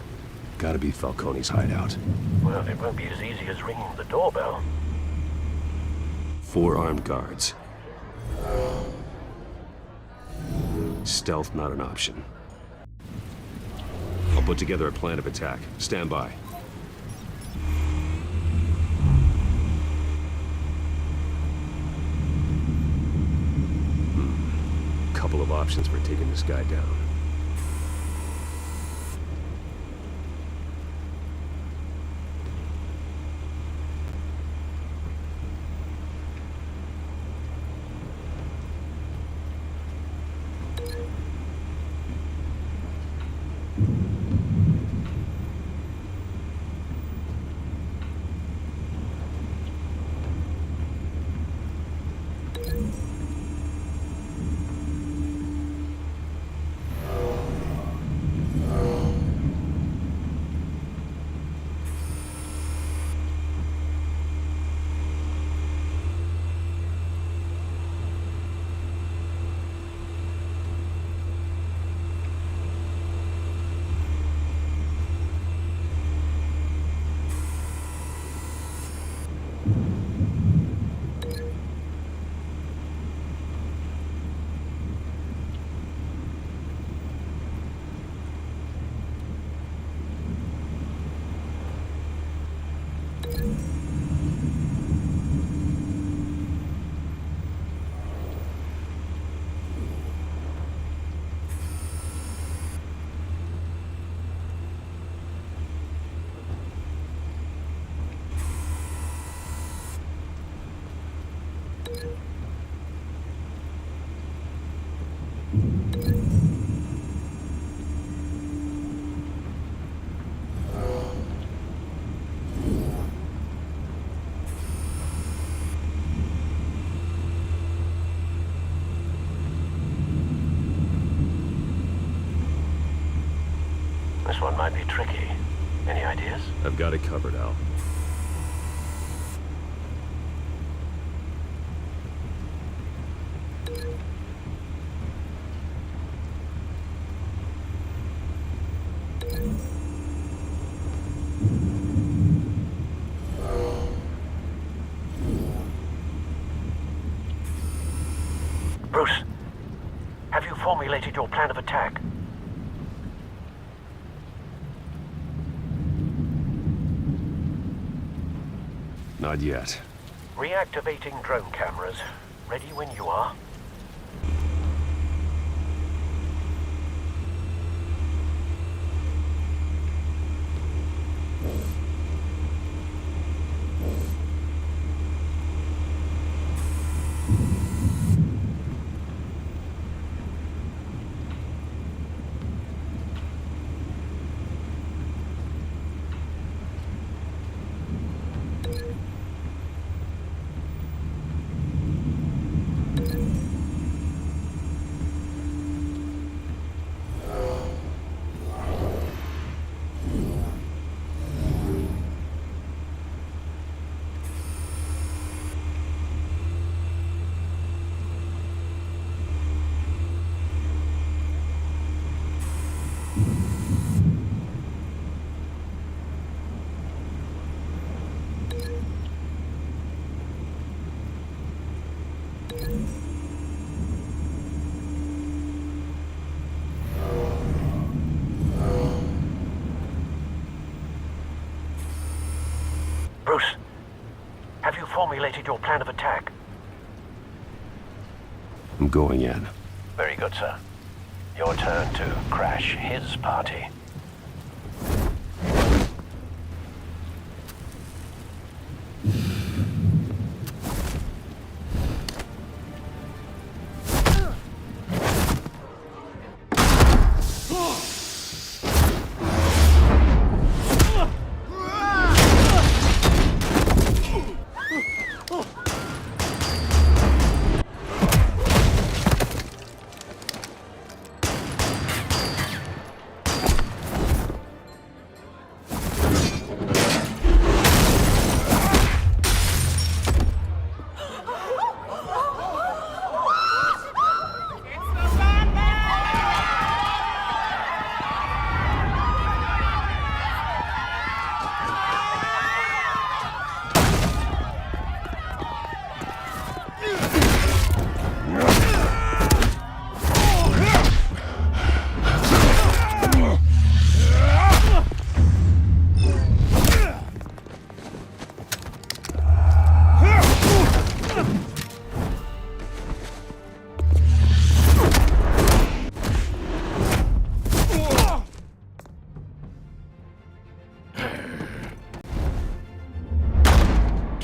Gotta be Falcone's hideout. Well, it won't be as easy as ringing the doorbell. 4 armed guards. Stealth not an option. I'll put together a plan of attack. Stand by. Couple of options for taking this guy down. This one might be tricky. Any ideas? I've got it covered, Al. Bruce, have you formulated your plan of attack? Not yet. Reactivating drone cameras. Ready when you are. Bruce, have you formulated your plan of attack? I'm going in. Very good, sir. Your turn to crash his party.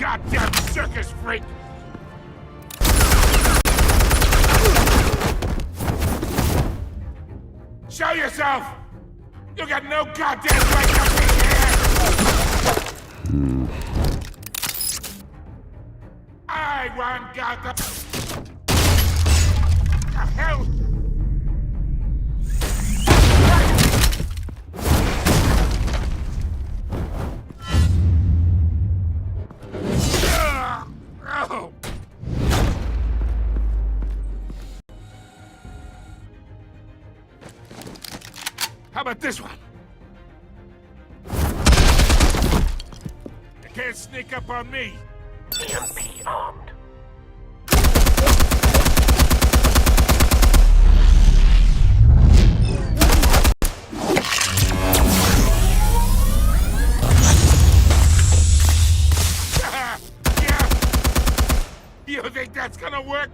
Goddamn circus freak! Show yourself! You got no goddamn right to be here! I want Gotham! The hell? Oh. How about this one? You can't sneak up on me. EMP armed. Yeah. You think that's gonna work?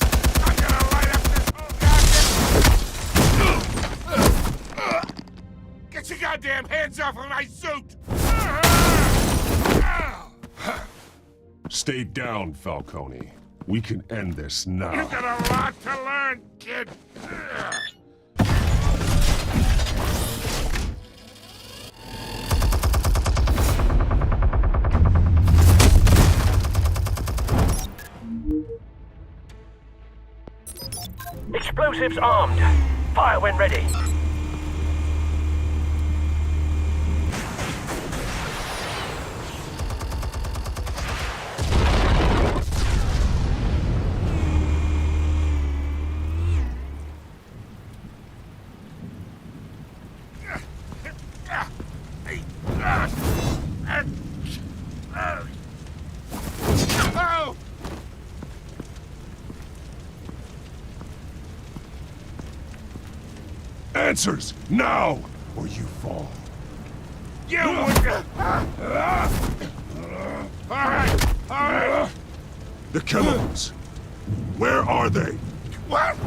I'm gonna light up this whole goddamn... Get your goddamn hands off of my suit! Stay down, Falcone. We can end this now. You got a lot to learn, kid. Explosives armed. Fire when ready. Answers, now, or you fall. You would... Alright. The chemicals. Where are they? What?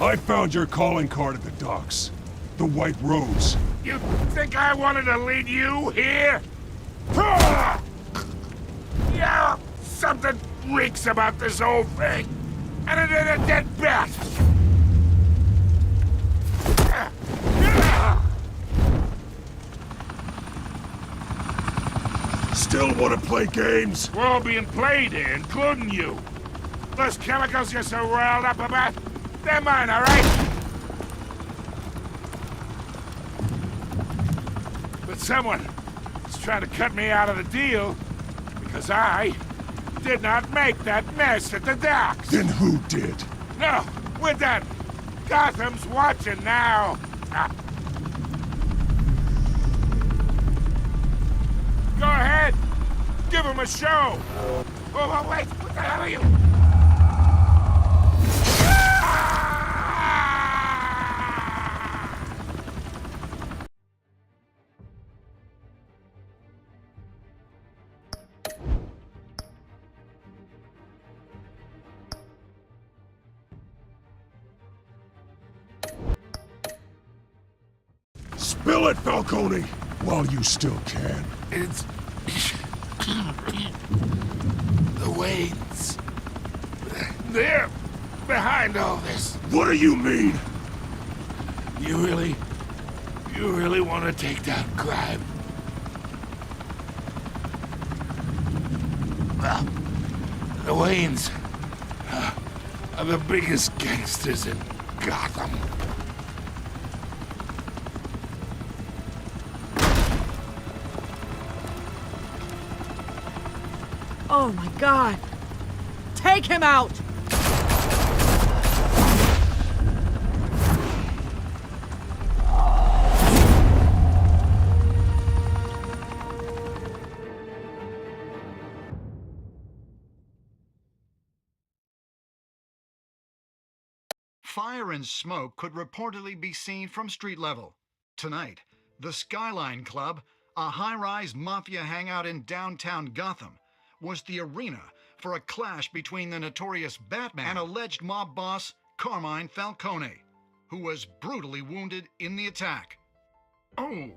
I found your calling card at the docks. The White Rose. You think I wanted to lead you here? Yeah, something reeks about this whole thing. And it ain't a dead bat. Still want to play games? We're all being played here, including you. Those chemicals you're so riled up about, they're mine, all right? But someone is trying to cut me out of the deal because I did not make that mess at the docks. Then who did? No, we're done. Gotham's watching now. Go ahead. Give him a show. Oh, wait. What the hell are you? Spill it, Falcone, while you still can. It's... the Waynes. They're behind all this. What do you mean? You really want to take down crime? Well, the Waynes are the biggest gangsters in Gotham. Oh my God! Take him out! Fire and smoke could reportedly be seen from street level. Tonight, the Skyline Club, a high-rise mafia hangout in downtown Gotham, was the arena for a clash between the notorious Batman and alleged mob boss Carmine Falcone, who was brutally wounded in the attack. Oh!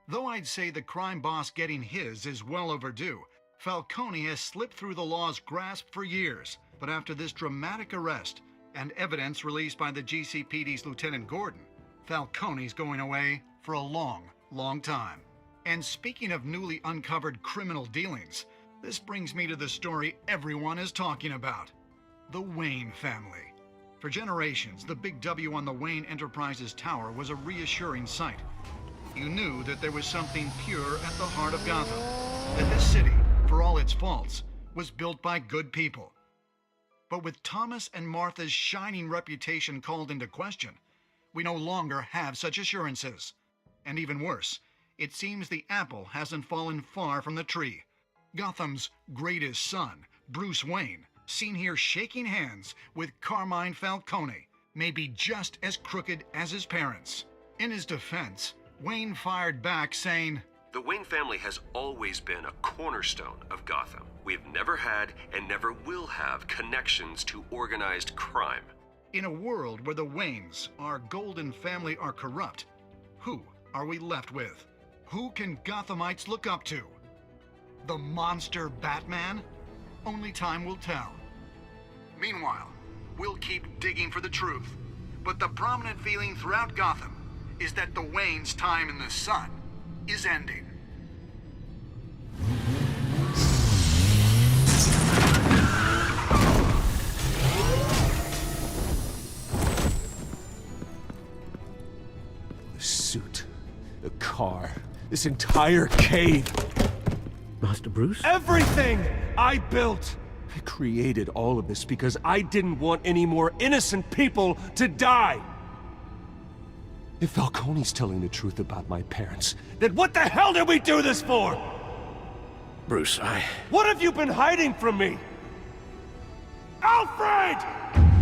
Though I'd say the crime boss getting his is well overdue, Falcone has slipped through the law's grasp for years. But after this dramatic arrest and evidence released by the GCPD's Lieutenant Gordon, Falcone's going away for a long, long time. And speaking of newly uncovered criminal dealings, this brings me to the story everyone is talking about. The Wayne family. For generations, the big W on the Wayne Enterprises Tower was a reassuring sight. You knew that there was something pure at the heart of Gotham. That this city, for all its faults, was built by good people. But with Thomas and Martha's shining reputation called into question, we no longer have such assurances. And even worse, it seems the apple hasn't fallen far from the tree. Gotham's greatest son, Bruce Wayne, seen here shaking hands with Carmine Falcone, may be just as crooked as his parents. In his defense, Wayne fired back saying, "The Wayne family has always been a cornerstone of Gotham. We've never had and never will have connections to organized crime." In a world where the Waynes, our golden family, are corrupt, who are we left with? Who can Gothamites look up to? The monster Batman? Only time will tell. Meanwhile, we'll keep digging for the truth. But the prominent feeling throughout Gotham is that the Waynes' time in the sun is ending. The suit, the car, this entire cave. Master Bruce? Everything I built! I created all of this because I didn't want any more innocent people to die! If Falcone's telling the truth about my parents, then what the hell did we do this for? Bruce, What have you been hiding from me? Alfred!